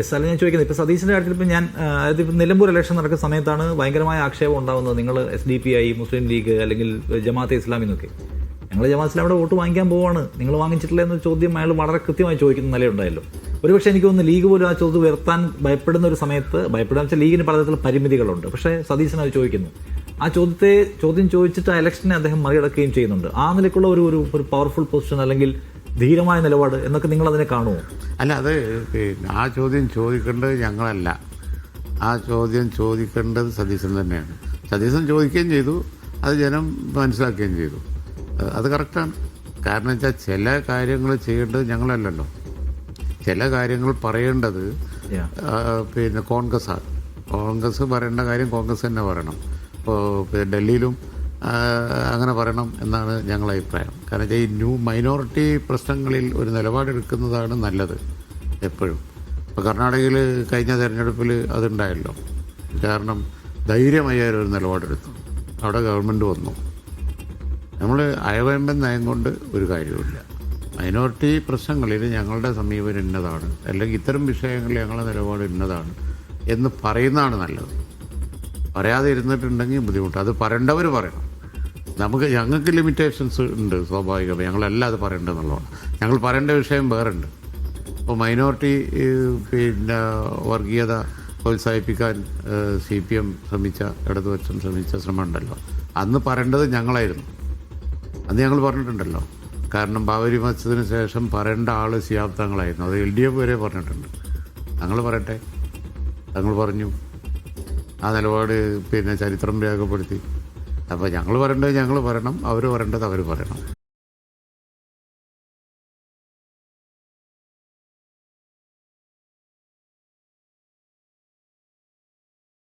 S അല്ല ഞാൻ ചോദിക്കുന്നത്, ഇപ്പോൾ സതീശിൻ്റെ കാര്യത്തിൽ ഇപ്പോൾ ഞാൻ അതായത് ഇപ്പോൾ നിലമ്പൂർ ഇലക്ഷൻ നടക്കുന്ന സമയത്താണ് ഭയങ്കരമായ ആക്ഷേപം ഉണ്ടാകുന്നത്. നിങ്ങൾ SDP മുസ്ലിം ലീഗ് അല്ലെങ്കിൽ ജമാഅത്തെ ഇസ്ലാമി എന്നൊക്കെ. ഞങ്ങൾ ജമാഅത്ത് ഇസ്ലാമിയുടെ വോട്ട് വാങ്ങിക്കാൻ പോവാണ്, നിങ്ങൾ വാങ്ങിച്ചിട്ടില്ല എന്നൊരു ചോദ്യം അയാൾ വളരെ കൃത്യമായി ചോദിക്കുന്ന നിലയുണ്ടായല്ലോ. ഒരുപക്ഷെ എനിക്ക് തോന്നുന്നു ലീഗ് പോലും ആ ചോദ്യം ഉയർത്താൻ ഭയപ്പെടുന്ന ഒരു സമയത്ത്, ഭയപ്പെടുക വെച്ചാൽ ലീഗിന് പലതരത്തിലുള്ള പരിമിതികളുണ്ട്, പക്ഷേ സതീശൻ അത് ചോദിക്കുന്നു. ആ ചോദ്യം ചോദിച്ചിട്ട് ആ ഇലക്ഷനെ അദ്ദേഹം മറികടക്കുകയും ചെയ്യുന്നുണ്ട്. ആ നിലയ്ക്കുള്ള ഒരു പവർഫുൾ പൊസിഷൻ അല്ലെങ്കിൽ ധീരമായ നിലപാട് എന്നൊക്കെ നിങ്ങൾ അതിനെ കാണുമോ? അല്ല, അത് പിന്നെ ആ ചോദ്യം ചോദിക്കേണ്ടത് ഞങ്ങളല്ല, ആ ചോദ്യം ചോദിക്കേണ്ടത് സതീശൻ തന്നെയാണ്. സതീശൻ ചോദിക്കുകയും ചെയ്തു, അത് ജനം മനസ്സിലാക്കുകയും ചെയ്തു. അത് കറക്റ്റാണ്. കാരണം വെച്ചാൽ ചില കാര്യങ്ങൾ ചെയ്യേണ്ടത് ഞങ്ങളല്ലല്ലോ, ചില കാര്യങ്ങൾ പറയേണ്ടത് പിന്നെ കോൺഗ്രസ്സാണ്. കോൺഗ്രസ് പറയേണ്ട കാര്യം കോൺഗ്രസ് തന്നെ പറയണം. ഇപ്പോൾ ഡൽഹിയിലും അങ്ങനെ പറയണം എന്നാണ് ഞങ്ങളുടെ അഭിപ്രായം. കാരണം ഈ മൈനോറിറ്റി പ്രശ്നങ്ങളിൽ ഒരു നിലപാടെടുക്കുന്നതാണ് നല്ലത് എപ്പോഴും. ഇപ്പോൾ കർണാടകയിൽ കഴിഞ്ഞ തെരഞ്ഞെടുപ്പിൽ അതുണ്ടായല്ലോ. കാരണം ധൈര്യമായ ഒരു നിലപാടെടുത്തു, അവിടെ ഗവൺമെൻറ് വന്നു. നമ്മൾ അയവമ്പൻ നയം കൊണ്ട് ഒരു കാര്യവുമില്ല. മൈനോറിറ്റി പ്രശ്നങ്ങളിൽ ഞങ്ങളുടെ സമീപനം ഇന്നതാണ്, അല്ലെങ്കിൽ ഇത്തരം വിഷയങ്ങളിൽ ഞങ്ങളുടെ നിലപാട് ഇന്നതാണ് എന്ന് പറയുന്നതാണ് നല്ലത്. പറയാതെ ഇരുന്നിട്ടുണ്ടെങ്കിൽ ബുദ്ധിമുട്ട്. അത് പറയേണ്ടവർ പറയണം. ഞങ്ങൾക്ക് ലിമിറ്റേഷൻസ് ഉണ്ട് സ്വാഭാവികമായി, ഞങ്ങളെല്ലാം അത് പറയേണ്ടതെന്നുള്ളതാണ്. ഞങ്ങൾ പറയേണ്ട വിഷയം വേറെ ഉണ്ട്. ഇപ്പോൾ മൈനോറിറ്റി പിന്നെ വർഗീയത പ്രോത്സാഹിപ്പിക്കാൻ CPM ശ്രമിച്ച, ഇടതുപക്ഷം ശ്രമിച്ച ശ്രമം ഉണ്ടല്ലോ, അന്ന് പറയേണ്ടത് ഞങ്ങളായിരുന്നു. അന്ന് ഞങ്ങൾ പറഞ്ഞിട്ടുണ്ടല്ലോ. കാരണം ബാബരി മസ്ജിദിന് ശേഷം പറയേണ്ട ആൾ ശിഹാബ് തങ്ങളായിരുന്നു. അത് LDF വരെ പറഞ്ഞിട്ടുണ്ട്. ഞങ്ങൾ പറയട്ടെ, ഞങ്ങൾ പറഞ്ഞു. ആ നിലപാട് പിന്നെ ചരിത്രം രേഖപ്പെടുത്തി. അപ്പോൾ ഞങ്ങൾ പറയേണ്ടത് ഞങ്ങൾ പറയണം, അവർ പറയേണ്ടത് അവർ പറയണം.